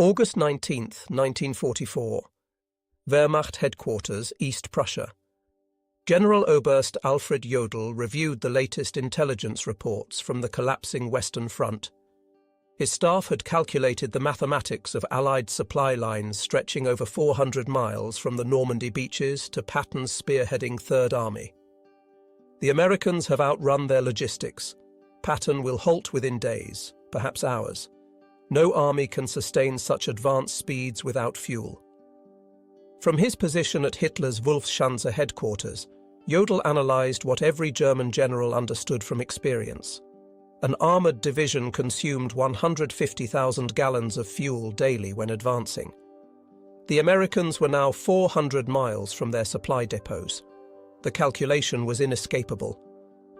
August 19th, 1944. Wehrmacht Headquarters, East Prussia. General Oberst Alfred Jodl reviewed the latest intelligence reports from the collapsing Western Front. His staff had calculated the mathematics of Allied supply lines stretching over 400 miles from the Normandy beaches to Patton's spearheading Third Army. The Americans have outrun their logistics. Patton will halt within days, perhaps hours. No army can sustain such advanced speeds without fuel. From his position at Hitler's Wolfschanze headquarters, Jodl analysed what every German general understood from experience. An armoured division consumed 150,000 gallons of fuel daily when advancing. The Americans were now 400 miles from their supply depots. The calculation was inescapable.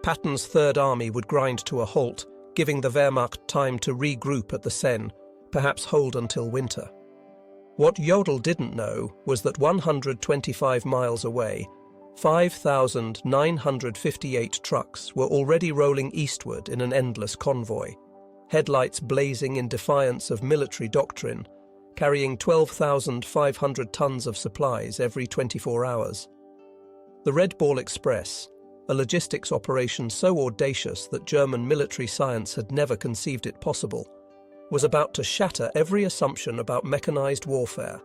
Patton's Third Army would grind to a halt, giving the Wehrmacht time to regroup at the Seine, perhaps hold until winter. What Jodl didn't know was that 125 miles away, 5,958 trucks were already rolling eastward in an endless convoy, headlights blazing in defiance of military doctrine, carrying 12,500 tons of supplies every 24 hours. The Red Ball Express, a logistics operation so audacious that German military science had never conceived it possible, was about to shatter every assumption about mechanized warfare.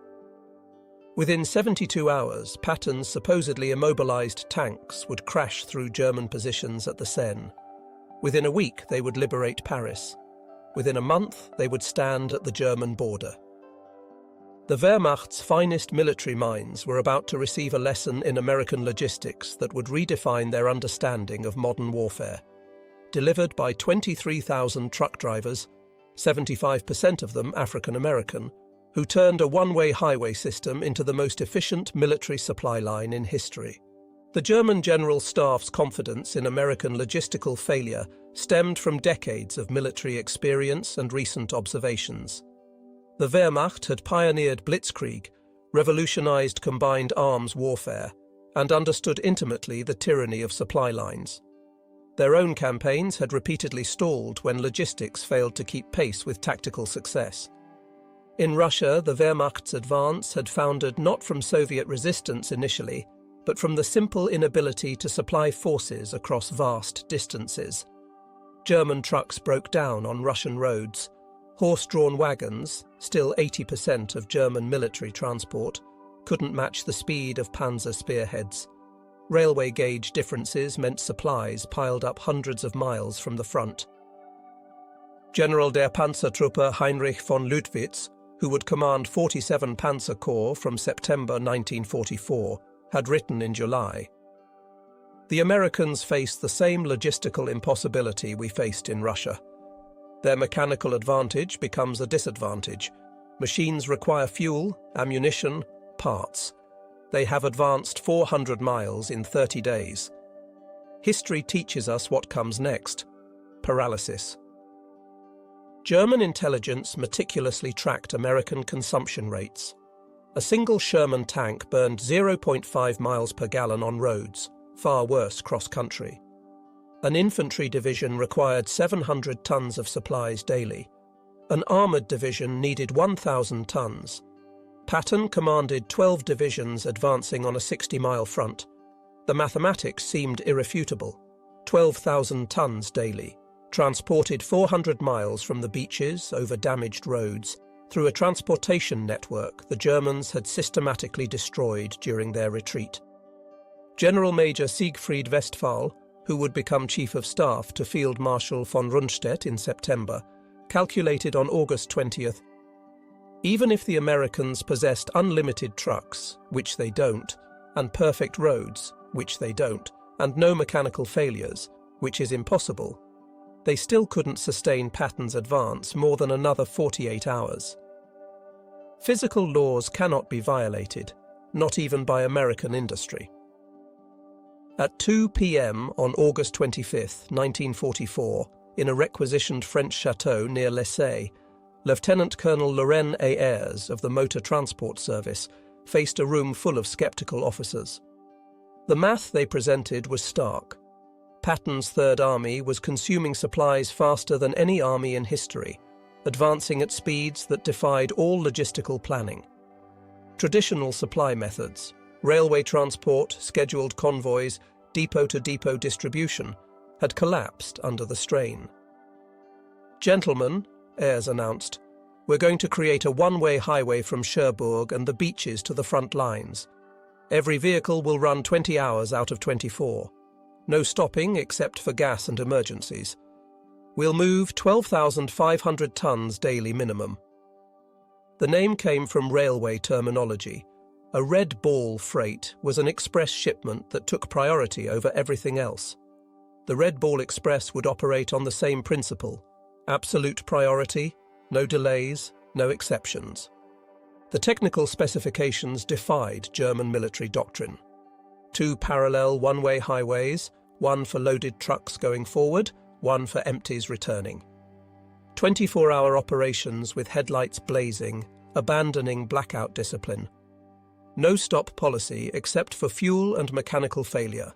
Within 72 hours, Patton's supposedly immobilized tanks would crash through German positions at the Seine. Within a week, they would liberate Paris. Within a month, they would stand at the German border. The Wehrmacht's finest military minds were about to receive a lesson in American logistics that would redefine their understanding of modern warfare. Delivered by 23,000 truck drivers, 75% of them African American, who turned a one-way highway system into the most efficient military supply line in history. The German General Staff's confidence in American logistical failure stemmed from decades of military experience and recent observations. The Wehrmacht had pioneered Blitzkrieg, revolutionized combined arms warfare, and understood intimately the tyranny of supply lines. Their own campaigns had repeatedly stalled when logistics failed to keep pace with tactical success. In Russia, the Wehrmacht's advance had foundered not from Soviet resistance initially, but from the simple inability to supply forces across vast distances. German trucks broke down on Russian roads. Horse-drawn wagons, still 80% of German military transport, couldn't match the speed of panzer spearheads. Railway gauge differences meant supplies piled up hundreds of miles from the front. General der Panzertruppe Heinrich von Luttwitz, who would command 47 Panzer Corps from September 1944, had written in July, "The Americans faced the same logistical impossibility we faced in Russia. Their mechanical advantage becomes a disadvantage. Machines require fuel, ammunition, parts. They have advanced 400 miles in 30 days. History teaches us what comes next: paralysis." German intelligence meticulously tracked American consumption rates. A single Sherman tank burned 0.5 miles per gallon on roads, far worse cross-country. An infantry division required 700 tons of supplies daily. An armoured division needed 1,000 tons. Patton commanded 12 divisions advancing on a 60-mile front. The mathematics seemed irrefutable. 12,000 tons daily, transported 400 miles from the beaches over damaged roads, through a transportation network the Germans had systematically destroyed during their retreat. General Major Siegfried Westphal, who would become Chief of Staff to Field Marshal von Rundstedt in September, calculated on August 20th, "Even if the Americans possessed unlimited trucks, which they don't, and perfect roads, which they don't, and no mechanical failures, which is impossible, they still couldn't sustain Patton's advance more than another 48 hours. Physical laws cannot be violated, not even by American industry." At 2 p.m. on August 25, 1944, in a requisitioned French chateau near Lessay, Lieutenant Colonel Laurent Ayres of the Motor Transport Service faced a room full of skeptical officers. The math they presented was stark. Patton's Third Army was consuming supplies faster than any army in history, advancing at speeds that defied all logistical planning. Traditional supply methods, railway transport, scheduled convoys, depot-to-depot distribution, had collapsed under the strain. "Gentlemen," Ayres announced, "we're going to create a one-way highway from Cherbourg and the beaches to the front lines. Every vehicle will run 20 hours out of 24. No stopping except for gas and emergencies. We'll move 12,500 tons daily minimum." The name came from railway terminology. A red ball freight was an express shipment that took priority over everything else. The Red Ball Express would operate on the same principle: absolute priority, no delays, no exceptions. The technical specifications defied German military doctrine. 2 parallel one-way highways, one for loaded trucks going forward, one for empties returning. 24-hour operations with headlights blazing, abandoning blackout discipline. No-stop policy except for fuel and mechanical failure.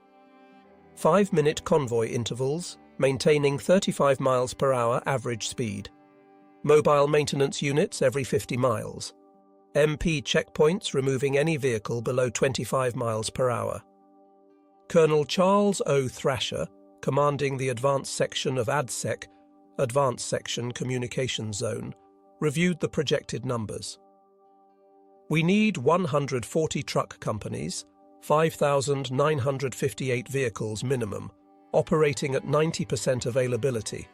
5-minute convoy intervals, maintaining 35 miles per hour average speed. Mobile maintenance units every 50 miles. MP checkpoints removing any vehicle below 25 miles per hour. Colonel Charles O. Thrasher, commanding the advanced section of ADSEC, Advanced Section Communications Zone, reviewed the projected numbers. "We need 140 truck companies, 5,958 vehicles minimum, operating at 90% availability.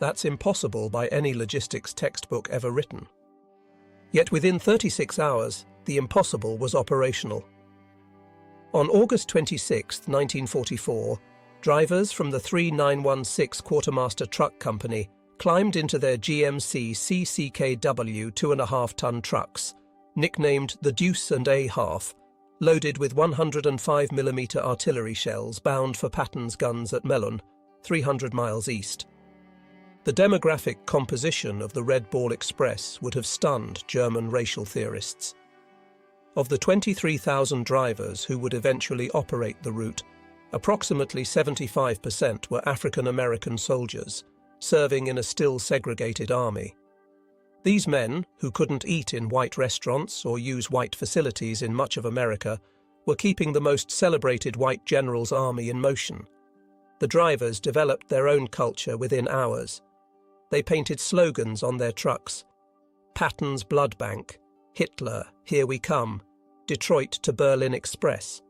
That's impossible by any logistics textbook ever written." Yet within 36 hours, the impossible was operational. On August 26, 1944, drivers from the 3916 Quartermaster Truck Company climbed into their GMC CCKW 2.5-ton trucks, nicknamed the Deuce and a Half, loaded with 105mm artillery shells bound for Patton's guns at Melun, 300 miles east. The demographic composition of the Red Ball Express would have stunned German racial theorists. Of the 23,000 drivers who would eventually operate the route, approximately 75% were African American soldiers, serving in a still segregated army. These men, who couldn't eat in white restaurants or use white facilities in much of America, were keeping the most celebrated white general's army in motion. The drivers developed their own culture within hours. They painted slogans on their trucks: Patton's Blood Bank, Hitler, Here We Come, Detroit to Berlin Express.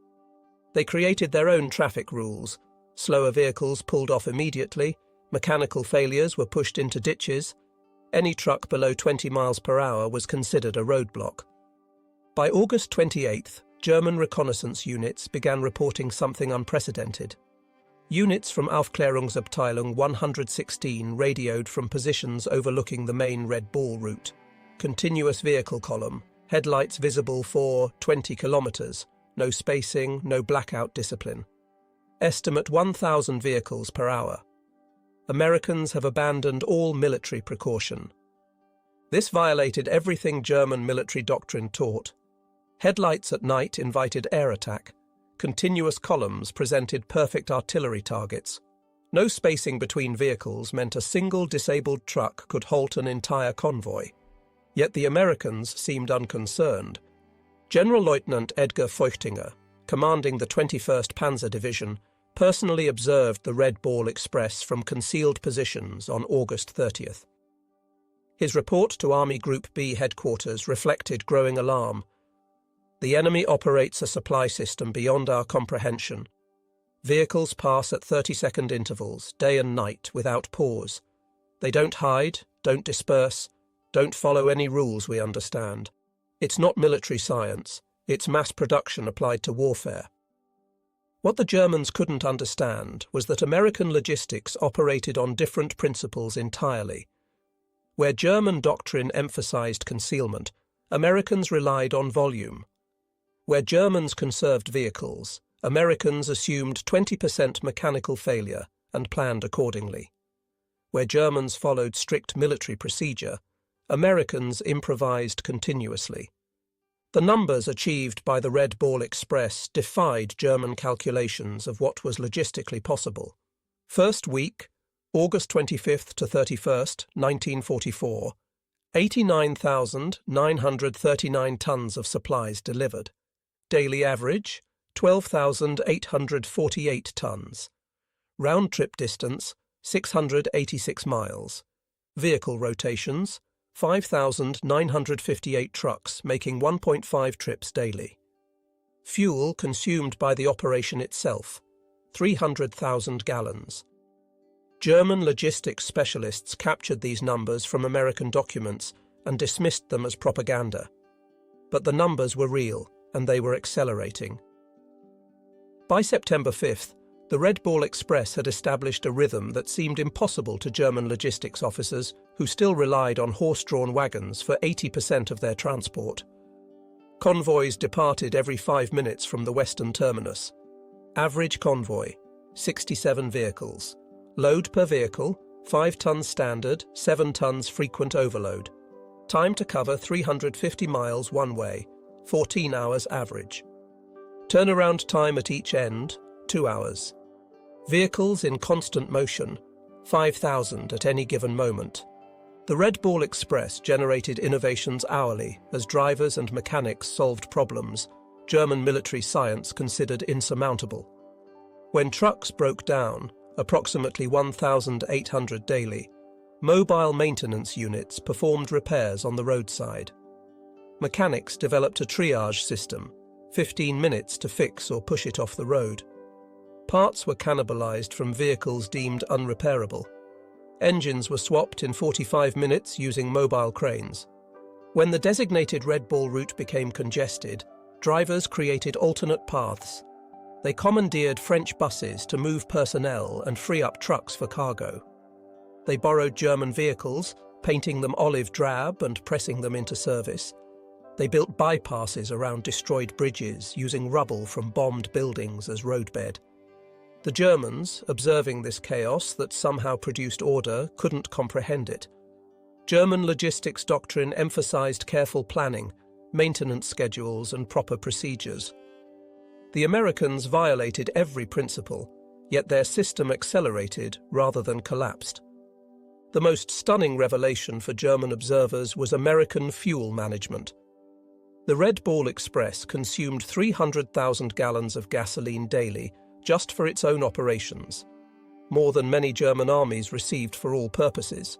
They created their own traffic rules. Slower vehicles pulled off immediately, mechanical failures were pushed into ditches. Any truck below 20 miles per hour was considered a roadblock. By August 28th, German reconnaissance units began reporting something unprecedented. Units from Aufklärungsabteilung 116 radioed from positions overlooking the main Red Ball route. Continuous vehicle column, headlights visible for 20 kilometers, no spacing, no blackout discipline. Estimate 1,000 vehicles per hour. Americans have abandoned all military precaution. This violated everything German military doctrine taught. Headlights at night invited air attack. Continuous columns presented perfect artillery targets. No spacing between vehicles meant a single disabled truck could halt an entire convoy. Yet the Americans seemed unconcerned. General Lieutenant Edgar Feuchtinger, commanding the 21st Panzer Division, personally observed the Red Ball Express from concealed positions on August 30th. His report to Army Group B headquarters reflected growing alarm. "The enemy operates a supply system beyond our comprehension. Vehicles pass at 30-second intervals, day and night, without pause. They don't hide, don't disperse, don't follow any rules we understand. It's not military science, it's mass production applied to warfare." What the Germans couldn't understand was that American logistics operated on different principles entirely. Where German doctrine emphasized concealment, Americans relied on volume. Where Germans conserved vehicles, Americans assumed 20% mechanical failure and planned accordingly. Where Germans followed strict military procedure, Americans improvised continuously. The numbers achieved by the Red Ball Express defied German calculations of what was logistically possible. First week, August 25th to 31st, 1944, 89,939 tons of supplies delivered. Daily average, 12,848 tons. Round-trip distance, 686 miles. Vehicle rotations, 5,958 trucks, making 1.5 trips daily. Fuel consumed by the operation itself, 300,000 gallons. German logistics specialists captured these numbers from American documents and dismissed them as propaganda. But the numbers were real, and they were accelerating. By September 5th, the Red Ball Express had established a rhythm that seemed impossible to German logistics officers who still relied on horse-drawn wagons for 80% of their transport. Convoys departed every 5 minutes from the western terminus. Average convoy, 67 vehicles. Load per vehicle, 5 tons standard, 7 tons frequent overload. Time to cover 350 miles one way, 14 hours average. Turnaround time at each end, 2 hours. Vehicles in constant motion, 5,000 at any given moment. The Red Ball Express generated innovations hourly as drivers and mechanics solved problems German military science considered insurmountable. When trucks broke down, approximately 1,800 daily, mobile maintenance units performed repairs on the roadside. Mechanics developed a triage system, 15 minutes to fix or push it off the road. Parts were cannibalized from vehicles deemed unrepairable. Engines were swapped in 45 minutes using mobile cranes. When the designated Red Ball route became congested, drivers created alternate paths. They commandeered French buses to move personnel and free up trucks for cargo. They borrowed German vehicles, painting them olive drab and pressing them into service. They built bypasses around destroyed bridges, using rubble from bombed buildings as roadbed. The Germans, observing this chaos that somehow produced order, couldn't comprehend it. German logistics doctrine emphasized careful planning, maintenance schedules, and proper procedures. The Americans violated every principle, yet their system accelerated rather than collapsed. The most stunning revelation for German observers was American fuel management. The Red Ball Express consumed 300,000 gallons of gasoline daily just for its own operations, more than many German armies received for all purposes.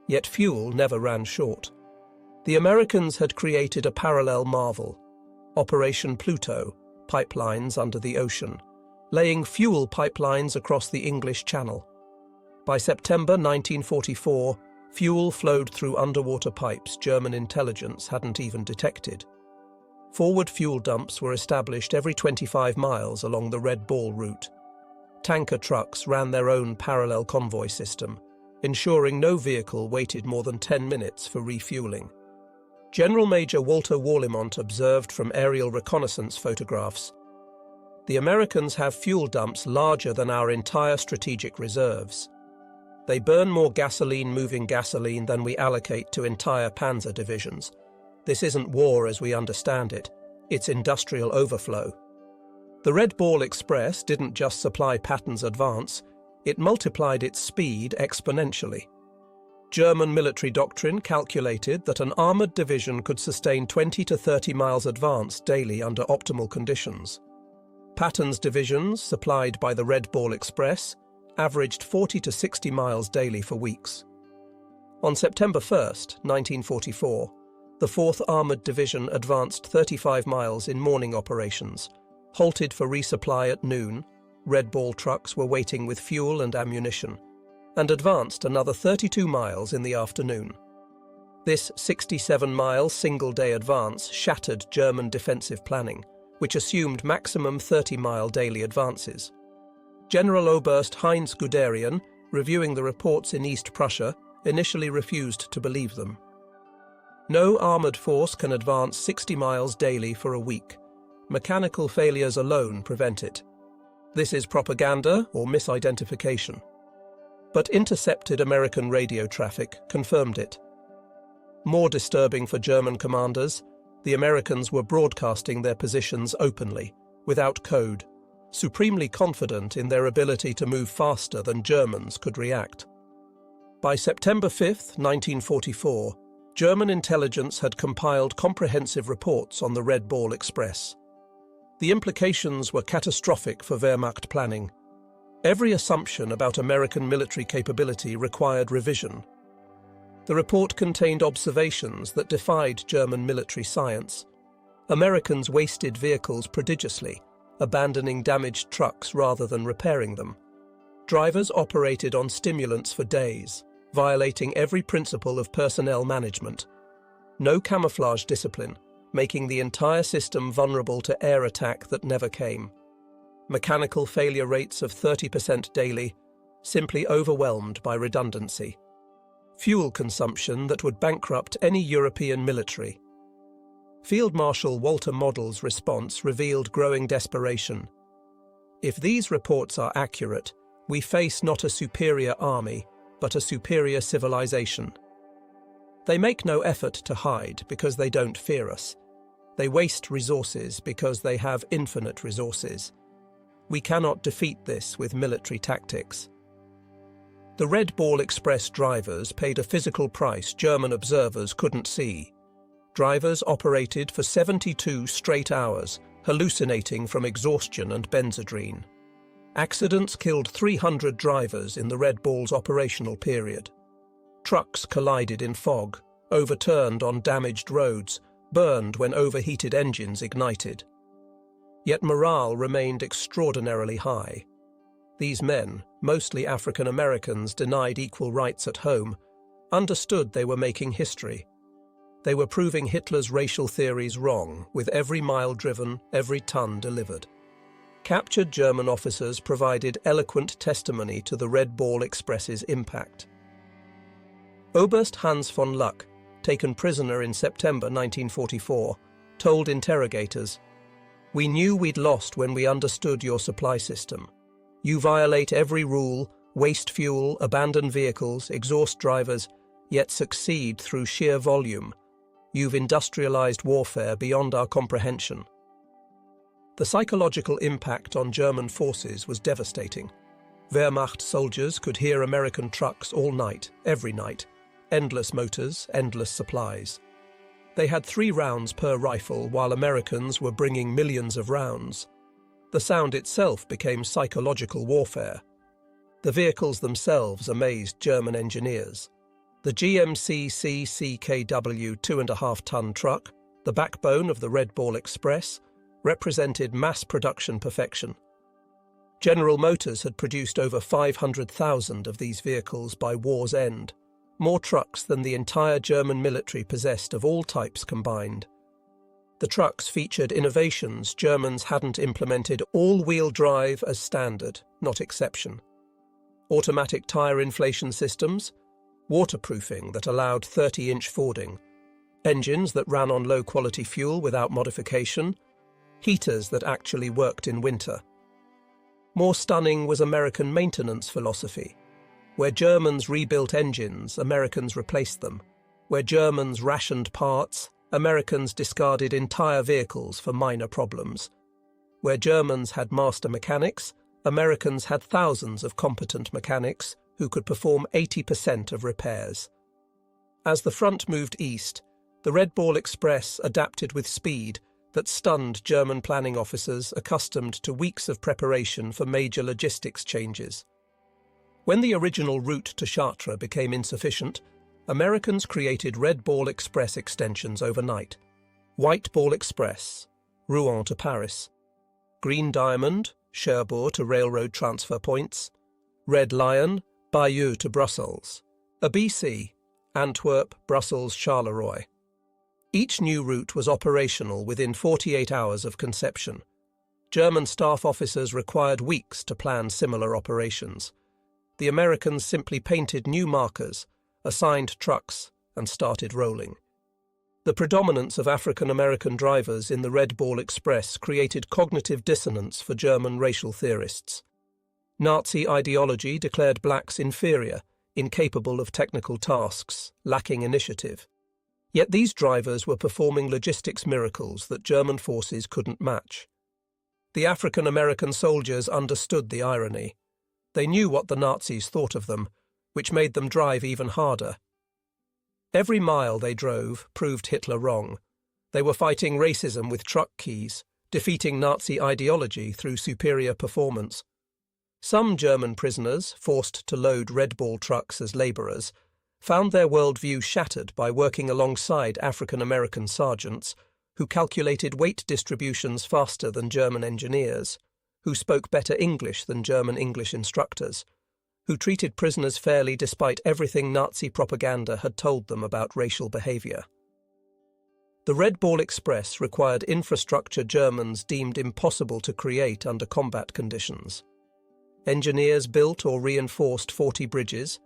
Yet fuel never ran short. The Americans had created a parallel marvel, Operation Pluto, pipelines under the ocean, laying fuel pipelines across the English Channel. By September 1944, fuel flowed through underwater pipes German intelligence hadn't even detected. Forward fuel dumps were established every 25 miles along the Red Ball route. Tanker trucks ran their own parallel convoy system, ensuring no vehicle waited more than 10 minutes for refueling. General Major Walter Warlimont observed from aerial reconnaissance photographs, "The Americans have fuel dumps larger than our entire strategic reserves. They burn more gasoline moving gasoline than we allocate to entire panzer divisions. This isn't war as we understand it, it's industrial overflow." The Red Ball Express didn't just supply Patton's advance, it multiplied its speed exponentially. German military doctrine calculated that an armoured division could sustain 20 to 30 miles advance daily under optimal conditions. Patton's divisions, supplied by the Red Ball Express, averaged 40 to 60 miles daily for weeks. On September 1st, 1944, the 4th Armoured Division advanced 35 miles in morning operations, halted for resupply at noon, Red Ball trucks were waiting with fuel and ammunition, and advanced another 32 miles in the afternoon. This 67-mile single-day advance shattered German defensive planning, which assumed maximum 30-mile daily advances. General Oberst Heinz Guderian, reviewing the reports in East Prussia, initially refused to believe them. No armoured force can advance 60 miles daily for a week. Mechanical failures alone prevent it. This is propaganda or misidentification. But intercepted American radio traffic confirmed it. More disturbing for German commanders, the Americans were broadcasting their positions openly, without code, supremely confident in their ability to move faster than Germans could react. By September 5, 1944, German intelligence had compiled comprehensive reports on the Red Ball Express. The implications were catastrophic for Wehrmacht planning. Every assumption about American military capability required revision. The report contained observations that defied German military science. Americans wasted vehicles prodigiously, abandoning damaged trucks rather than repairing them. Drivers operated on stimulants for days, violating every principle of personnel management. No camouflage discipline, making the entire system vulnerable to air attack that never came. Mechanical failure rates of 30% daily, simply overwhelmed by redundancy. Fuel consumption that would bankrupt any European military. Field Marshal Walter Model's response revealed growing desperation. If these reports are accurate, we face not a superior army, but a superior civilization. They make no effort to hide because they don't fear us. They waste resources because they have infinite resources. We cannot defeat this with military tactics. The Red Ball Express drivers paid a physical price German observers couldn't see. Drivers operated for 72 straight hours, hallucinating from exhaustion and benzodrine. Accidents killed 300 drivers in the Red Ball's operational period. Trucks collided in fog, overturned on damaged roads, burned when overheated engines ignited. Yet morale remained extraordinarily high. These men, mostly African Americans denied equal rights at home, understood they were making history. They were proving Hitler's racial theories wrong, with every mile driven, every ton delivered. Captured German officers provided eloquent testimony to the Red Ball Express's impact. Oberst Hans von Luck, taken prisoner in September 1944, told interrogators, "We knew we'd lost when we understood your supply system. You violate every rule, waste fuel, abandon vehicles, exhaust drivers, yet succeed through sheer volume. You've industrialized warfare beyond our comprehension." The psychological impact on German forces was devastating. Wehrmacht soldiers could hear American trucks all night, every night. Endless motors, endless supplies. They had 3 rounds per rifle, while Americans were bringing millions of rounds. The sound itself became psychological warfare. The vehicles themselves amazed German engineers. The GMC CCKW 2.5-ton truck, the backbone of the Red Ball Express, represented mass production perfection. General Motors had produced over 500,000 of these vehicles by war's end, more trucks than the entire German military possessed of all types combined. The trucks featured innovations Germans hadn't implemented: all-wheel drive as standard, not exception. Automatic tyre inflation systems, waterproofing that allowed 30-inch fording, engines that ran on low-quality fuel without modification, heaters that actually worked in winter. More stunning was American maintenance philosophy. Where Germans rebuilt engines, Americans replaced them. Where Germans rationed parts, Americans discarded entire vehicles for minor problems. Where Germans had master mechanics, Americans had thousands of competent mechanics who could perform 80% of repairs. As the front moved east, the Red Ball Express adapted with speed that stunned German planning officers accustomed to weeks of preparation for major logistics changes. When the original route to Chartres became insufficient, Americans created Red Ball Express extensions overnight. White Ball Express, Rouen to Paris. Green Diamond, Cherbourg to railroad transfer points. Red Lion, Bayeux to Brussels. A BC, Antwerp, Brussels, Charleroi. Each new route was operational within 48 hours of conception. German staff officers required weeks to plan similar operations. The Americans simply painted new markers, assigned trucks, and started rolling. The predominance of African American drivers in the Red Ball Express created cognitive dissonance for German racial theorists. Nazi ideology declared blacks inferior, incapable of technical tasks, lacking initiative. Yet these drivers were performing logistics miracles that German forces couldn't match. The African-American soldiers understood the irony. They knew what the Nazis thought of them, which made them drive even harder. Every mile they drove proved Hitler wrong. They were fighting racism with truck keys, defeating Nazi ideology through superior performance. Some German prisoners, forced to load Red Ball trucks as labourers, found their worldview shattered by working alongside African-American sergeants who calculated weight distributions faster than German engineers, who spoke better English than German English instructors, who treated prisoners fairly despite everything Nazi propaganda had told them about racial behaviour. The Red Ball Express required infrastructure Germans deemed impossible to create under combat conditions. Engineers built or reinforced 40 bridges,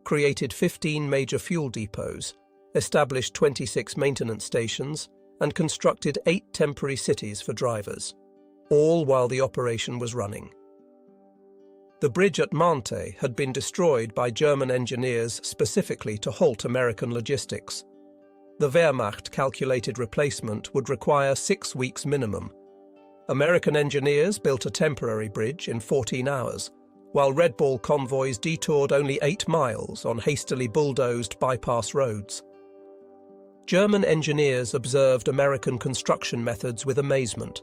created 15 major fuel depots, established 26 maintenance stations, and constructed 8 temporary cities for drivers, all while the operation was running. The bridge at Mante had been destroyed by German engineers specifically to halt American logistics. The Wehrmacht calculated replacement would require 6 weeks minimum. American engineers built a temporary bridge in 14 hours, while Red Ball convoys detoured only 8 miles on hastily bulldozed bypass roads. German engineers observed American construction methods with amazement.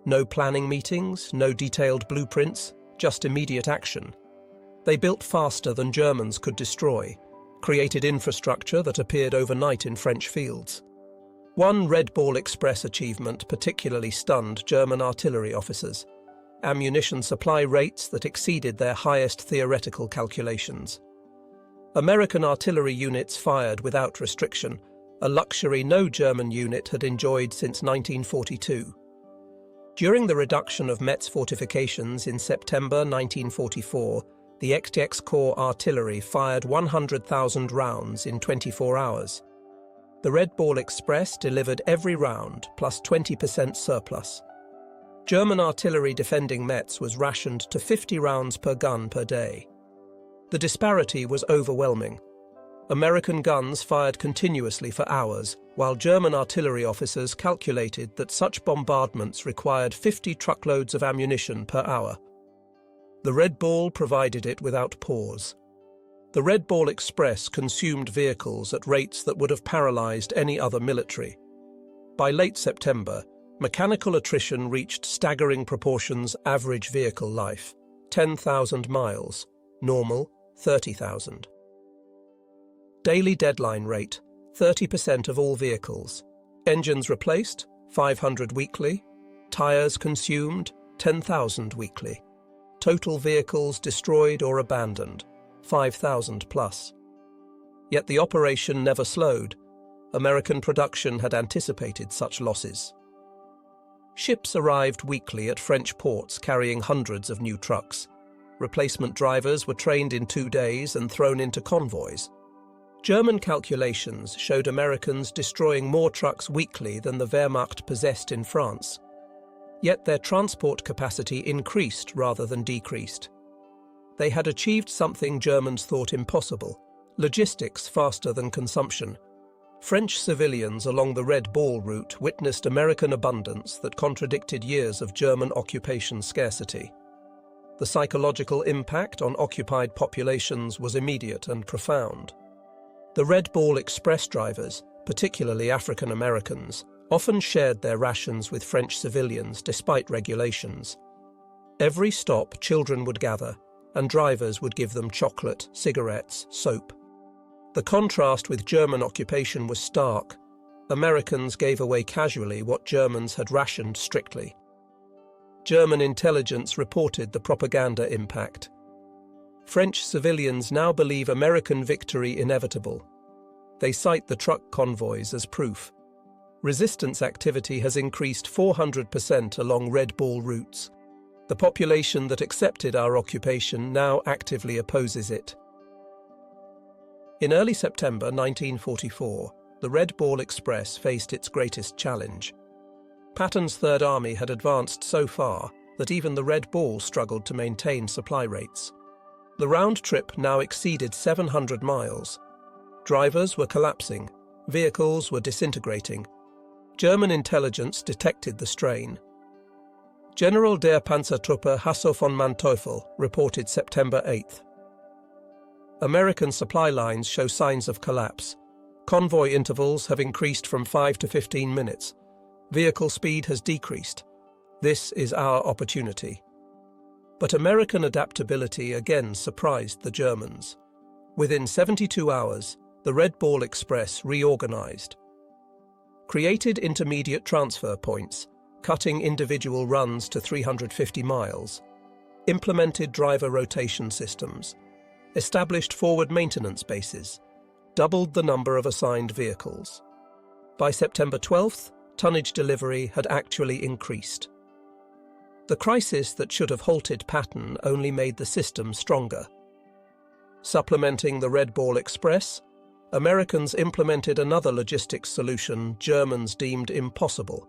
No planning meetings, no detailed blueprints, just immediate action. They built faster than Germans could destroy, created infrastructure that appeared overnight in French fields. One Red Ball Express achievement particularly stunned German artillery officers: ammunition supply rates that exceeded their highest theoretical calculations. American artillery units fired without restriction, a luxury no German unit had enjoyed since 1942. During the reduction of Metz fortifications in September 1944, the XX Corps artillery fired 100,000 rounds in 24 hours. The Red Ball Express delivered every round, plus 20% surplus. German artillery defending Metz was rationed to 50 rounds per gun per day. The disparity was overwhelming. American guns fired continuously for hours, while German artillery officers calculated that such bombardments required 50 truckloads of ammunition per hour. The Red Ball provided it without pause. The Red Ball Express consumed vehicles at rates that would have paralyzed any other military. By late September, mechanical attrition reached staggering proportions: average vehicle life, 10,000 miles, normal, 30,000. Daily deadline rate, 30% of all vehicles. Engines replaced, 500 weekly. Tyres consumed, 10,000 weekly. Total vehicles destroyed or abandoned, 5,000 plus. Yet the operation never slowed. American production had anticipated such losses. Ships arrived weekly at French ports carrying hundreds of new trucks. Replacement drivers were trained in 2 days and thrown into convoys. German calculations showed Americans destroying more trucks weekly than the Wehrmacht possessed in France. Yet their transport capacity increased rather than decreased. They had achieved something Germans thought impossible: logistics faster than consumption. French civilians along the Red Ball route witnessed American abundance that contradicted years of German occupation scarcity. The psychological impact on occupied populations was immediate and profound. The Red Ball Express drivers, particularly African Americans, often shared their rations with French civilians despite regulations. Every stop, children would gather, and drivers would give them chocolate, cigarettes, soap. The contrast with German occupation was stark. Americans gave away casually what Germans had rationed strictly. German intelligence reported the propaganda impact. French civilians now believe American victory inevitable. They cite the truck convoys as proof. Resistance activity has increased 400% along Red Ball routes. The population that accepted our occupation now actively opposes it. In early September 1944, the Red Ball Express faced its greatest challenge. Patton's Third Army had advanced so far that even the Red Ball struggled to maintain supply rates. The round trip now exceeded 700 miles. Drivers were collapsing, vehicles were disintegrating. German intelligence detected the strain. General der Panzertruppe Hasso von Manteuffel reported September 8th. American supply lines show signs of collapse. Convoy intervals have increased from 5 to 15 minutes. Vehicle speed has decreased. This is our opportunity. But American adaptability again surprised the Germans. Within 72 hours, the Red Ball Express reorganized. Created intermediate transfer points, cutting individual runs to 350 miles, implemented driver rotation systems, established forward maintenance bases, doubled the number of assigned vehicles. By September 12th, tonnage delivery had actually increased. The crisis that should have halted Patton only made the system stronger. Supplementing the Red Ball Express, Americans implemented another logistics solution Germans deemed impossible: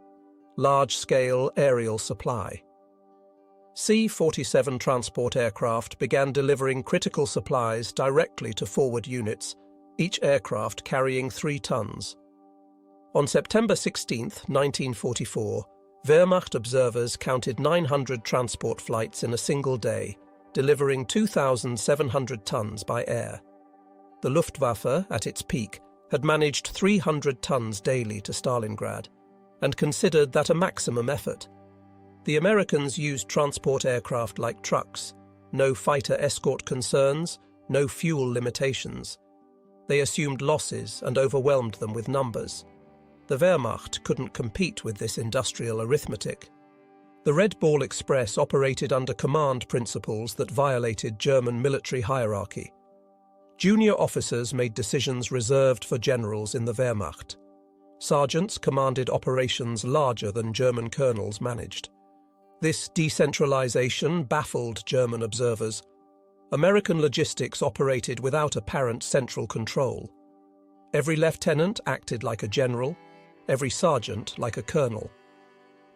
large-scale aerial supply. C-47 transport aircraft began delivering critical supplies directly to forward units, each aircraft carrying 3 tons. On September 16, 1944, Wehrmacht observers counted 900 transport flights in a single day, delivering 2,700 tons by air. The Luftwaffe, at its peak, had managed 300 tons daily to Stalingrad, and considered that a maximum effort. The Americans used transport aircraft like trucks, no fighter escort concerns, no fuel limitations. They assumed losses and overwhelmed them with numbers. The Wehrmacht couldn't compete with this industrial arithmetic. The Red Ball Express operated under command principles that violated German military hierarchy. Junior officers made decisions reserved for generals in the Wehrmacht. Sergeants commanded operations larger than German colonels managed. This decentralization baffled German observers. American logistics operated without apparent central control. Every lieutenant acted like a general, every sergeant like a colonel.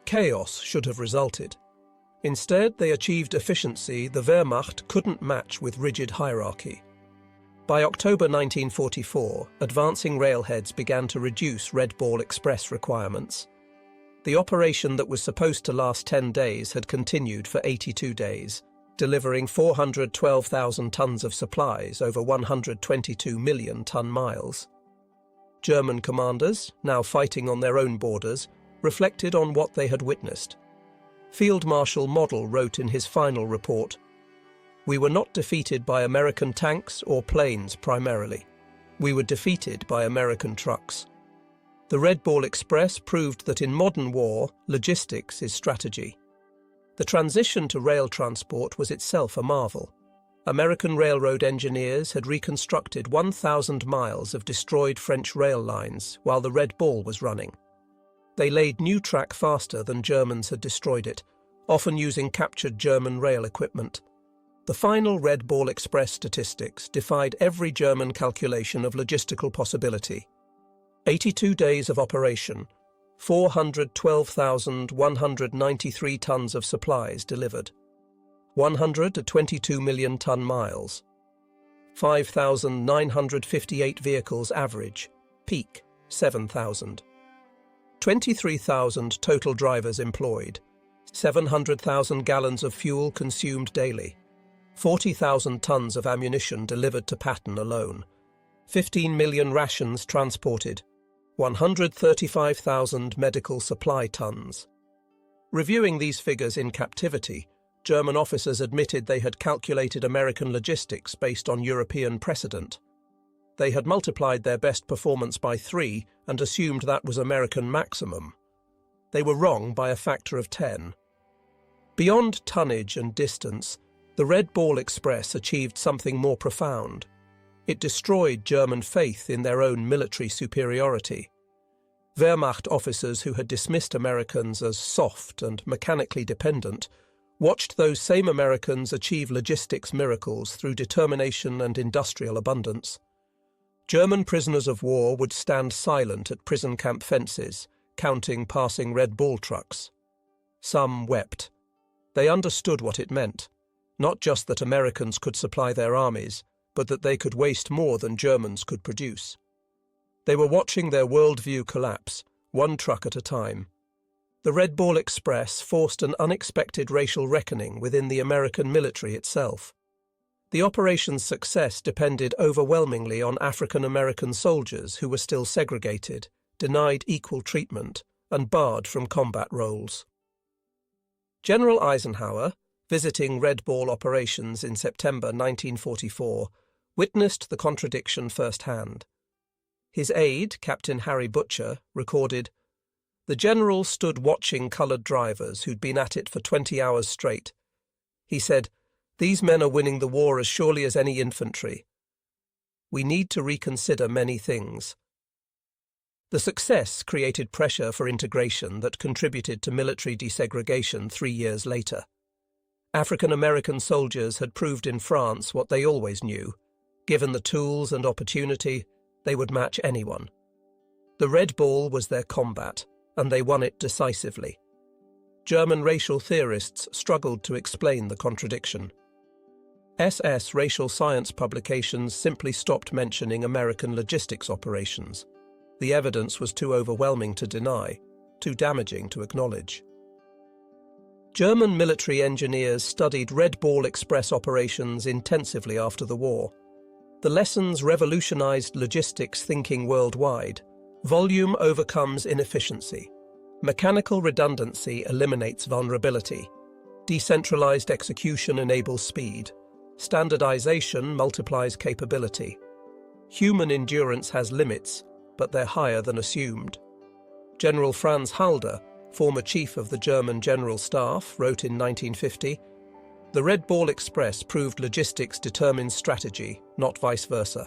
Chaos should have resulted. Instead, they achieved efficiency the Wehrmacht couldn't match with rigid hierarchy. By October 1944, advancing railheads began to reduce Red Ball Express requirements. The operation that was supposed to last 10 days had continued for 82 days, delivering 412,000 tons of supplies over 122 million ton-miles. German commanders, now fighting on their own borders, reflected on what they had witnessed. Field Marshal Model wrote in his final report, "We were not defeated by American tanks or planes primarily. We were defeated by American trucks." The Red Ball Express proved that in modern war, logistics is strategy. The transition to rail transport was itself a marvel. American railroad engineers had reconstructed 1,000 miles of destroyed French rail lines while the Red Ball was running. They laid new track faster than Germans had destroyed it, often using captured German rail equipment. The final Red Ball Express statistics defied every German calculation of logistical possibility. 82 days of operation, 412,193 tons of supplies delivered, 122 million ton-miles, 5,958 vehicles average, peak 7,000. 23,000 total drivers employed, 700,000 gallons of fuel consumed daily, 40,000 tons of ammunition delivered to Patton alone, 15 million rations transported, 135,000 medical supply tons. Reviewing these figures in captivity, German officers admitted they had calculated American logistics based on European precedent. They had multiplied their best performance by 3 and assumed that was American maximum. They were wrong by a factor of 10. Beyond tonnage and distance, the Red Ball Express achieved something more profound. It destroyed German faith in their own military superiority. Wehrmacht officers who had dismissed Americans as soft and mechanically dependent watched those same Americans achieve logistics miracles through determination and industrial abundance. German prisoners of war would stand silent at prison camp fences, counting passing Red Ball trucks. Some wept. They understood what it meant, not just that Americans could supply their armies, but that they could waste more than Germans could produce. They were watching their worldview collapse, one truck at a time. The Red Ball Express forced an unexpected racial reckoning within the American military itself. The operation's success depended overwhelmingly on African American soldiers who were still segregated, denied equal treatment, and barred from combat roles. General Eisenhower, visiting Red Ball operations in September 1944, witnessed the contradiction firsthand. His aide, Captain Harry Butcher, recorded, "The general stood watching coloured drivers who'd been at it for 20 hours straight. He said, 'These men are winning the war as surely as any infantry. We need to reconsider many things.'" The success created pressure for integration that contributed to military desegregation 3 years later. African American soldiers had proved in France what they always knew. Given the tools and opportunity, they would match anyone. The Red Ball was their combat, and they won it decisively. German racial theorists struggled to explain the contradiction. SS racial science publications simply stopped mentioning American logistics operations. The evidence was too overwhelming to deny, too damaging to acknowledge. German military engineers studied Red Ball Express operations intensively after the war. The lessons revolutionized logistics thinking worldwide. Volume overcomes inefficiency. Mechanical redundancy eliminates vulnerability. Decentralized execution enables speed. Standardization multiplies capability. Human endurance has limits, but they're higher than assumed. General Franz Halder, former chief of the German General Staff, wrote in 1950, "The Red Ball Express proved logistics determines strategy, not vice versa.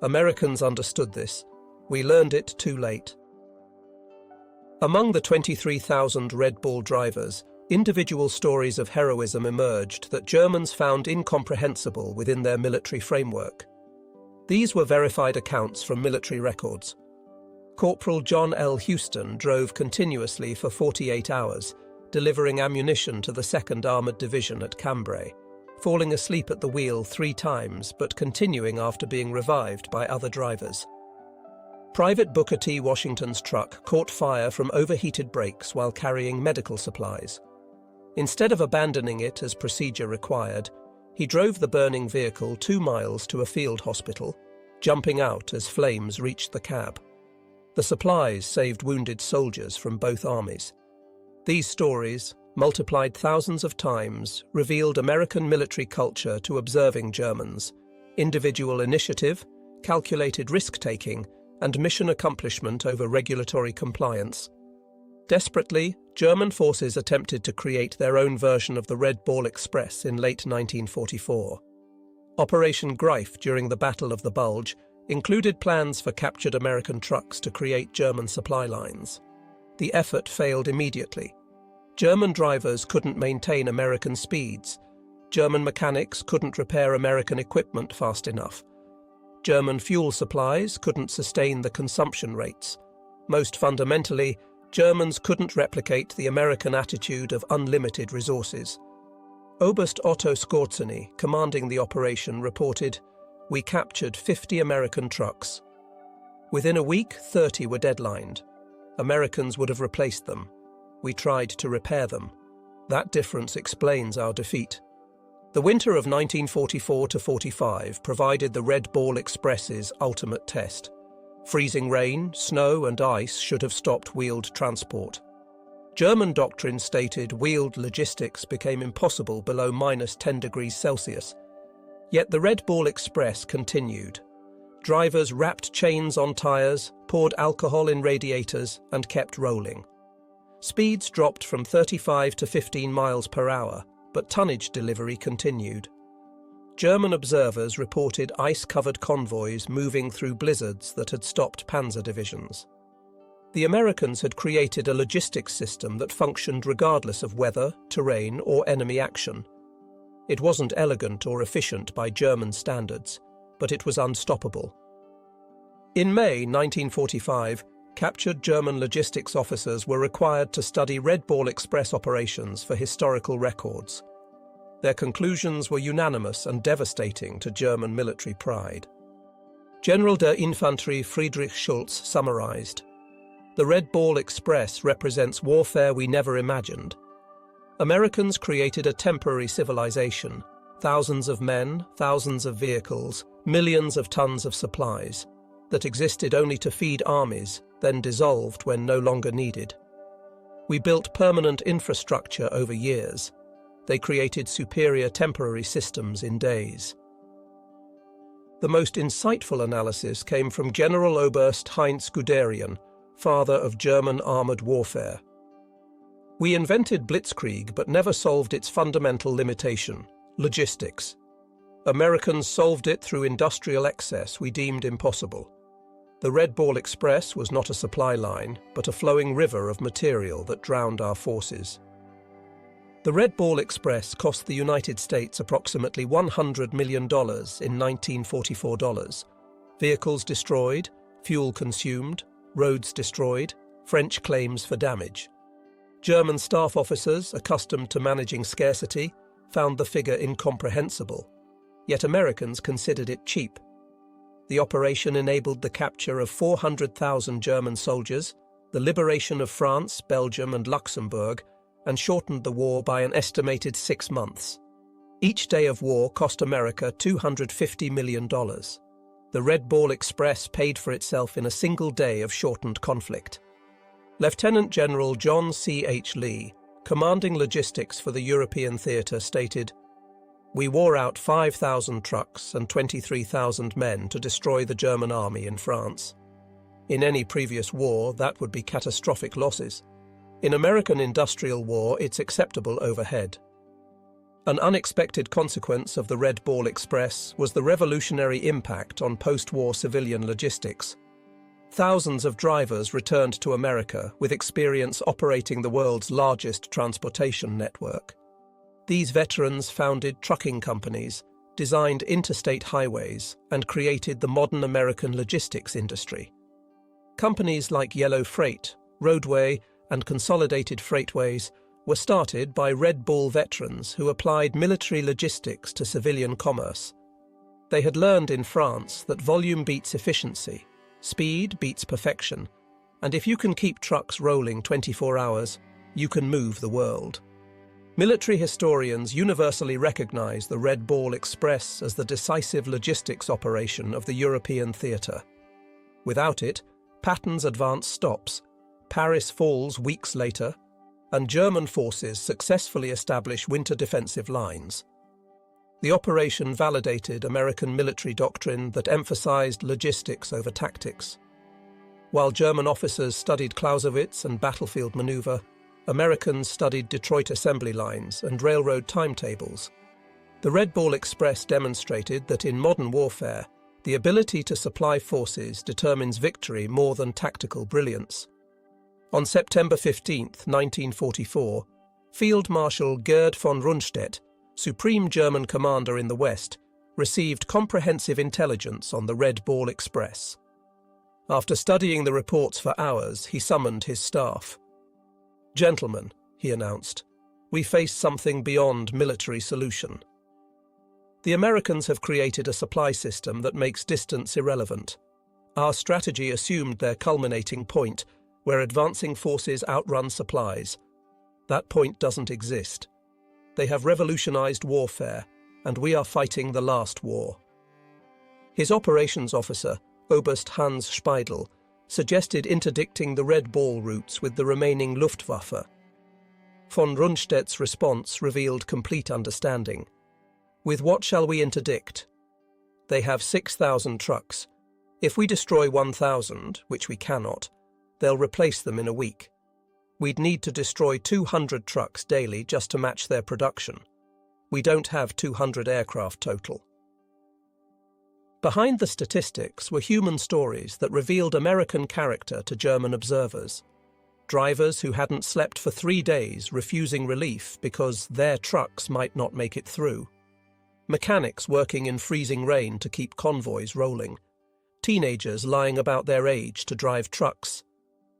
Americans understood this. We learned it too late." Among the 23,000 Red Ball drivers, individual stories of heroism emerged that Germans found incomprehensible within their military framework. These were verified accounts from military records. Corporal John L. Houston drove continuously for 48 hours, delivering ammunition to the 2nd Armoured Division at Cambrai, falling asleep at the wheel 3 times but continuing after being revived by other drivers. Private Booker T. Washington's truck caught fire from overheated brakes while carrying medical supplies. Instead of abandoning it as procedure required, he drove the burning vehicle 2 miles to a field hospital, jumping out as flames reached the cab. The supplies saved wounded soldiers from both armies. These stories, multiplied thousands of times, revealed American military culture to observing Germans, individual initiative, calculated risk-taking, and mission accomplishment over regulatory compliance. Desperately, German forces attempted to create their own version of the Red Ball Express in late 1944. Operation Greif during the Battle of the Bulge included plans for captured American trucks to create German supply lines. The effort failed immediately. German drivers couldn't maintain American speeds. German mechanics couldn't repair American equipment fast enough. German fuel supplies couldn't sustain the consumption rates. Most fundamentally, Germans couldn't replicate the American attitude of unlimited resources. Oberst Otto Skorzeny, commanding the operation, reported, "We captured 50 American trucks. Within a week, 30 were deadlined. Americans would have replaced them. We tried to repair them. That difference explains our defeat." The winter of 1944–45 provided the Red Ball Express's ultimate test. Freezing rain, snow and ice should have stopped wheeled transport. German doctrine stated wheeled logistics became impossible below -10 degrees Celsius. Yet the Red Ball Express continued. Drivers wrapped chains on tyres, poured alcohol in radiators, and kept rolling. Speeds dropped from 35 to 15 miles per hour, but tonnage delivery continued. German observers reported ice-covered convoys moving through blizzards that had stopped panzer divisions. The Americans had created a logistics system that functioned regardless of weather, terrain, or enemy action. It wasn't elegant or efficient by German standards, but it was unstoppable. In May 1945, captured German logistics officers were required to study Red Ball Express operations for historical records. Their conclusions were unanimous and devastating to German military pride. General der Infanterie Friedrich Schulz summarized, The Red Ball Express represents warfare we never imagined. Americans created a temporary civilization, thousands of men, thousands of vehicles, millions of tons of supplies, that existed only to feed armies, then dissolved when no longer needed. We built permanent infrastructure over years. They created superior temporary systems in days. The most insightful analysis came from General Oberst Heinz Guderian, father of German armoured warfare. We invented Blitzkrieg but never solved its fundamental limitation, logistics. Americans solved it through industrial excess we deemed impossible. The Red Ball Express was not a supply line, but a flowing river of material that drowned our forces. The Red Ball Express cost the United States approximately $100 million in 1944 dollars. Vehicles destroyed, fuel consumed, roads destroyed, French claims for damage. German staff officers, accustomed to managing scarcity, found the figure incomprehensible, yet Americans considered it cheap. The operation enabled the capture of 400,000 German soldiers, the liberation of France, Belgium and Luxembourg, and shortened the war by an estimated 6 months. Each day of war cost America $250 million. The Red Ball Express paid for itself in a single day of shortened conflict. Lieutenant General John C. H. Lee, commanding logistics for the European theatre, stated, "We wore out 5,000 trucks and 23,000 men to destroy the German army in France. In any previous war, that would be catastrophic losses. In American industrial war, it's acceptable overhead." An unexpected consequence of the Red Ball Express was the revolutionary impact on post-war civilian logistics. Thousands of drivers returned to America with experience operating the world's largest transportation network. These veterans founded trucking companies, designed interstate highways, and created the modern American logistics industry. Companies like Yellow Freight, Roadway, and Consolidated Freightways were started by Red Ball veterans who applied military logistics to civilian commerce. They had learned in France that volume beats efficiency, speed beats perfection, and if you can keep trucks rolling 24 hours, you can move the world. Military historians universally recognize the Red Ball Express as the decisive logistics operation of the European theatre. Without it, Patton's advance stops, Paris falls weeks later, and German forces successfully establish winter defensive lines. The operation validated American military doctrine that emphasized logistics over tactics. While German officers studied Clausewitz and battlefield maneuver, Americans studied Detroit assembly lines and railroad timetables. The Red Ball Express demonstrated that in modern warfare, the ability to supply forces determines victory more than tactical brilliance. On September 15, 1944, Field Marshal Gerd von Rundstedt, Supreme German Commander in the West, received comprehensive intelligence on the Red Ball Express. After studying the reports for hours, he summoned his staff. "Gentlemen," he announced, "we face something beyond military solution. The Americans have created a supply system that makes distance irrelevant. Our strategy assumed their culminating point, where advancing forces outrun supplies. That point doesn't exist. They have revolutionized warfare, and we are fighting the last war." His operations officer, Oberst Hans Speidel, suggested interdicting the Red Ball routes with the remaining Luftwaffe. Von Rundstedt's response revealed complete understanding. "With what shall we interdict? They have 6,000 trucks. If we destroy 1,000, which we cannot, they'll replace them in a week. We'd need to destroy 200 trucks daily just to match their production. We don't have 200 aircraft total." Behind the statistics were human stories that revealed American character to German observers. Drivers who hadn't slept for 3 days refusing relief because their trucks might not make it through. Mechanics working in freezing rain to keep convoys rolling. Teenagers lying about their age to drive trucks.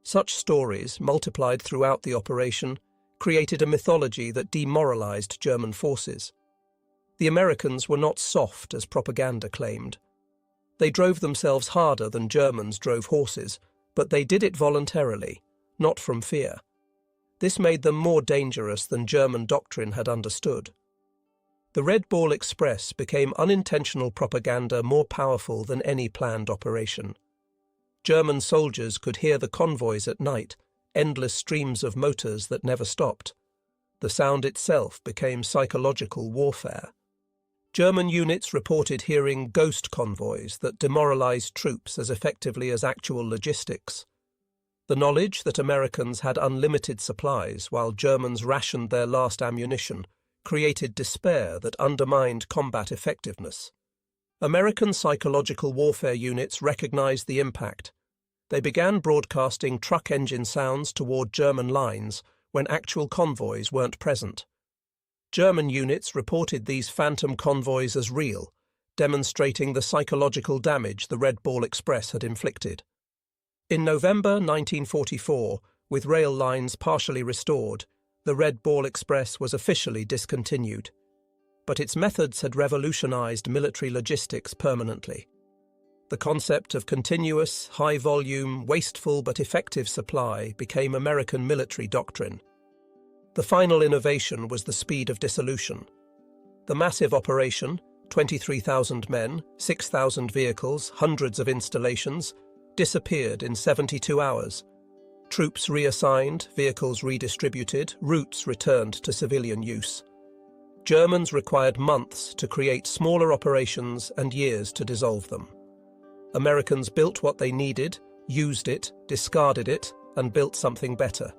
Such stories, multiplied throughout the operation, created a mythology that demoralized German forces. The Americans were not soft as propaganda claimed. They drove themselves harder than Germans drove horses, But they did it voluntarily, not from fear. This made them more dangerous than German doctrine had understood. The Red Ball Express became unintentional propaganda more powerful than any planned operation. German soldiers could hear the convoys at night, endless streams of motors that never stopped. The sound itself became psychological warfare. German units reported hearing ghost convoys that demoralized troops as effectively as actual logistics. The knowledge that Americans had unlimited supplies while Germans rationed their last ammunition created despair that undermined combat effectiveness. American psychological warfare units recognized the impact. They began broadcasting truck engine sounds toward German lines when actual convoys weren't present. German units reported these phantom convoys as real, demonstrating the psychological damage the Red Ball Express had inflicted. In November 1944, with rail lines partially restored, the Red Ball Express was officially discontinued. But its methods had revolutionized military logistics permanently. The concept of continuous, high-volume, wasteful but effective supply became American military doctrine. The final innovation was the speed of dissolution. The massive operation, 23,000 men, 6,000 vehicles, hundreds of installations, disappeared in 72 hours. Troops reassigned, vehicles redistributed, routes returned to civilian use. Germans required months to create smaller operations and years to dissolve them. Americans built what they needed, used it, discarded it, and built something better.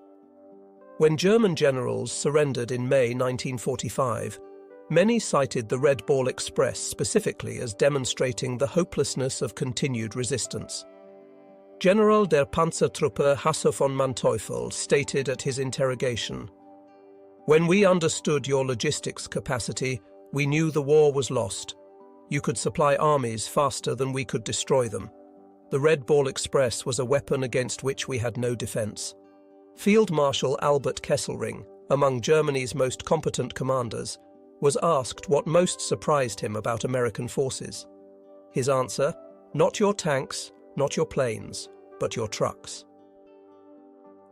When German generals surrendered in May 1945, many cited the Red Ball Express specifically as demonstrating the hopelessness of continued resistance. General der Panzertruppe Hasse von Manteuffel stated at his interrogation, "When we understood your logistics capacity, we knew the war was lost. You could supply armies faster than we could destroy them. The Red Ball Express was a weapon against which we had no defense." Field Marshal Albert Kesselring, among Germany's most competent commanders, was asked what most surprised him about American forces. His answer, "Not your tanks, not your planes, but your trucks."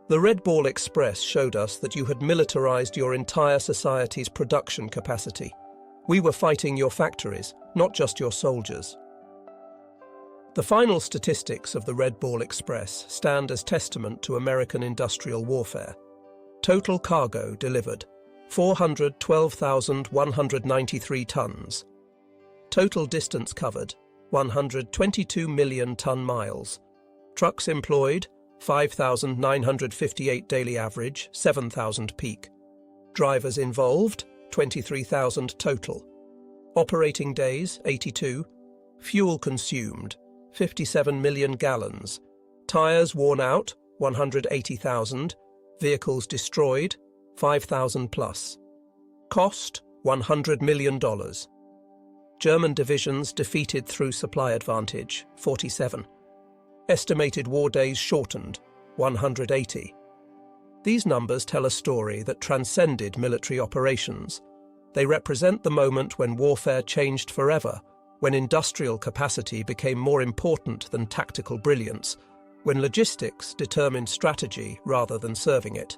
The Red Ball Express showed us that you had militarized your entire society's production capacity. We were fighting your factories, not just your soldiers. The final statistics of the Red Ball Express stand as testament to American industrial warfare. Total cargo delivered, 412,193 tons. Total distance covered, 122 million ton-miles. Trucks employed, 5,958 daily average, 7,000 peak. Drivers involved, 23,000 total. Operating days, 82. Fuel consumed, 57 million gallons. Tires worn out, 180,000. Vehicles destroyed, 5,000 plus. Cost, $100 million. German divisions defeated through supply advantage, 47. Estimated war days shortened, 180. These numbers tell a story that transcended military operations. They represent the moment when warfare changed forever, when industrial capacity became more important than tactical brilliance, when logistics determined strategy rather than serving it.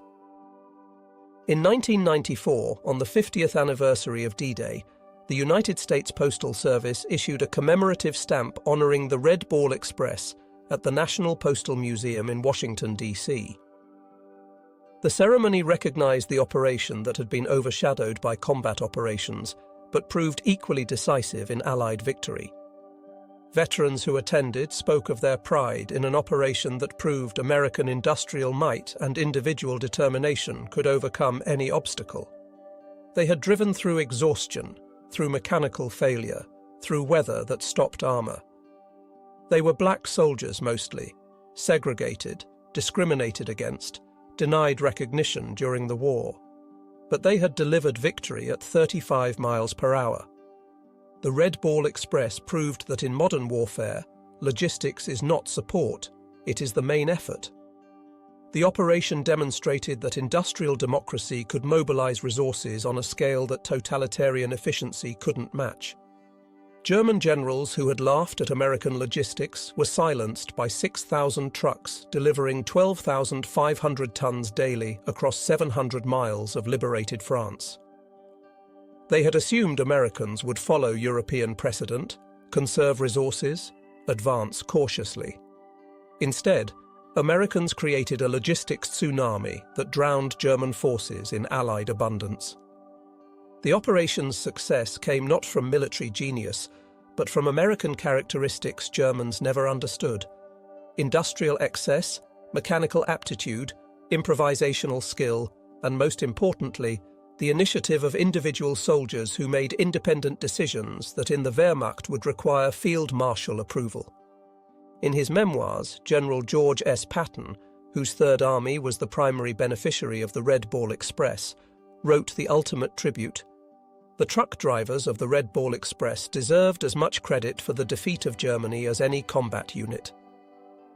In 1994, on the 50th anniversary of D-Day, the United States Postal Service issued a commemorative stamp honoring the Red Ball Express at the National Postal Museum in Washington, D.C. The ceremony recognized the operation that had been overshadowed by combat operations, but proved equally decisive in Allied victory. Veterans who attended spoke of their pride in an operation that proved American industrial might and individual determination could overcome any obstacle. They had driven through exhaustion, through mechanical failure, through weather that stopped armor. They were black soldiers mostly, segregated, discriminated against, denied recognition during the war. But they had delivered victory at 35 miles per hour. The Red Ball Express proved that in modern warfare, logistics is not support, it is the main effort. The operation demonstrated that industrial democracy could mobilize resources on a scale that totalitarian efficiency couldn't match. German generals who had laughed at American logistics were silenced by 6,000 trucks delivering 12,500 tons daily across 700 miles of liberated France. They had assumed Americans would follow European precedent, conserve resources, advance cautiously. Instead, Americans created a logistics tsunami that drowned German forces in Allied abundance. The operation's success came not from military genius, but from American characteristics Germans never understood: industrial excess, mechanical aptitude, improvisational skill, and most importantly, the initiative of individual soldiers who made independent decisions that in the Wehrmacht would require field marshal approval. In his memoirs, General George S. Patton, whose Third Army was the primary beneficiary of the Red Ball Express, wrote the ultimate tribute: "The truck drivers of the Red Ball Express deserved as much credit for the defeat of Germany as any combat unit.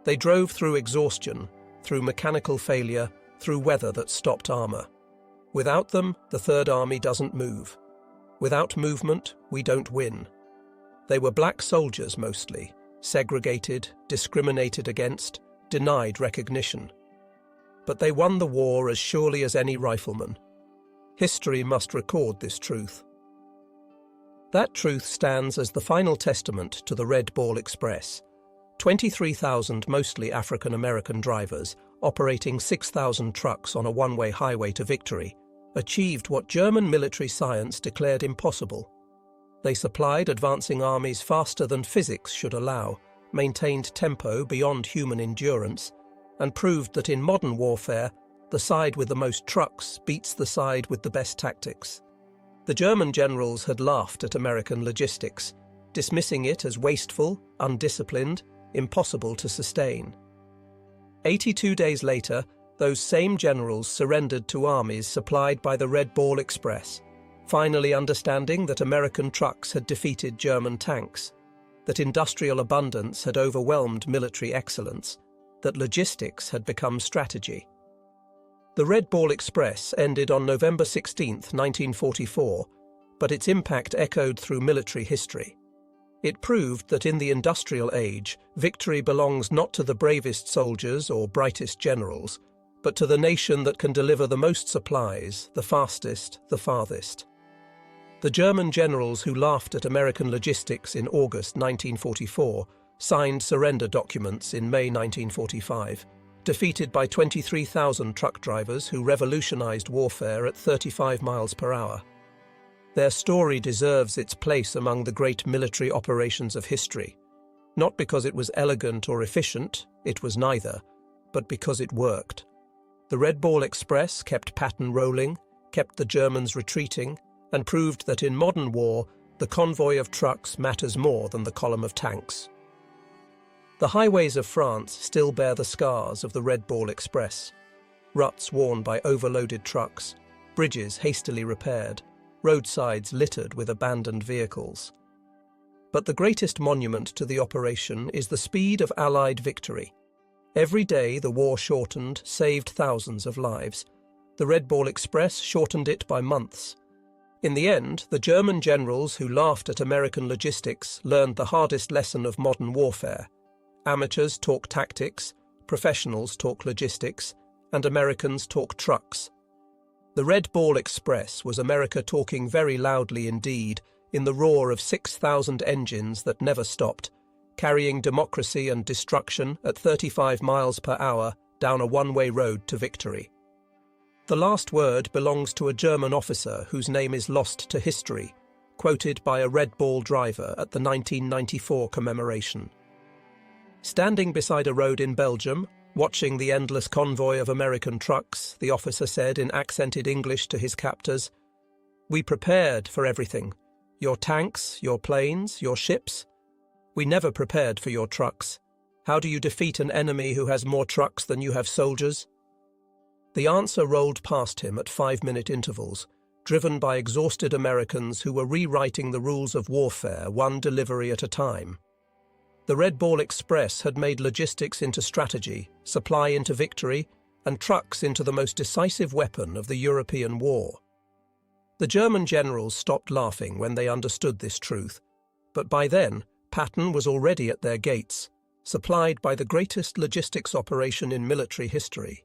They drove through exhaustion, through mechanical failure, through weather that stopped armor. Without them, the Third Army doesn't move. Without movement, we don't win." They were black soldiers mostly, segregated, discriminated against, denied recognition. But they won the war as surely as any rifleman. History must record this truth. That truth stands as the final testament to the Red Ball Express. 23,000 mostly African-American drivers, operating 6,000 trucks on a one-way highway to victory, achieved what German military science declared impossible. They supplied advancing armies faster than physics should allow, maintained tempo beyond human endurance, and proved that in modern warfare, the side with the most trucks beats the side with the best tactics. The German generals had laughed at American logistics, dismissing it as wasteful, undisciplined, impossible to sustain. 82 days later, those same generals surrendered to armies supplied by the Red Ball Express, finally understanding that American trucks had defeated German tanks, that industrial abundance had overwhelmed military excellence, that logistics had become strategy. The Red Ball Express ended on November 16, 1944, but its impact echoed through military history. It proved that in the industrial age, victory belongs not to the bravest soldiers or brightest generals, but to the nation that can deliver the most supplies, the fastest, the farthest. The German generals who laughed at American logistics in August 1944 signed surrender documents in May 1945, defeated by 23,000 truck drivers who revolutionized warfare at 35 miles per hour. Their story deserves its place among the great military operations of history, not because it was elegant or efficient, it was neither, but because it worked. The Red Ball Express kept Patton rolling, kept the Germans retreating, and proved that in modern war, the convoy of trucks matters more than the column of tanks. The highways of France still bear the scars of the Red Ball Express. Ruts worn by overloaded trucks, bridges hastily repaired, roadsides littered with abandoned vehicles. But the greatest monument to the operation is the speed of Allied victory. Every day the war shortened, saved thousands of lives. The Red Ball Express shortened it by months. In the end, the German generals who laughed at American logistics learned the hardest lesson of modern warfare. Amateurs talk tactics, professionals talk logistics, and Americans talk trucks. The Red Ball Express was America talking very loudly indeed, in the roar of 6,000 engines that never stopped, carrying democracy and destruction at 35 miles per hour down a one-way road to victory. The last word belongs to a German officer whose name is lost to history, quoted by a Red Ball driver at the 1994 commemoration. Standing beside a road in Belgium, watching the endless convoy of American trucks, the officer said in accented English to his captors, "We prepared for everything. Your tanks, your planes, your ships. We never prepared for your trucks. How do you defeat an enemy who has more trucks than you have soldiers?" The answer rolled past him at 5-minute intervals, driven by exhausted Americans who were rewriting the rules of warfare one delivery at a time. The Red Ball Express had made logistics into strategy, supply into victory, and trucks into the most decisive weapon of the European war. The German generals stopped laughing when they understood this truth, But by then, Patton was already at their gates, supplied by the greatest logistics operation in military history.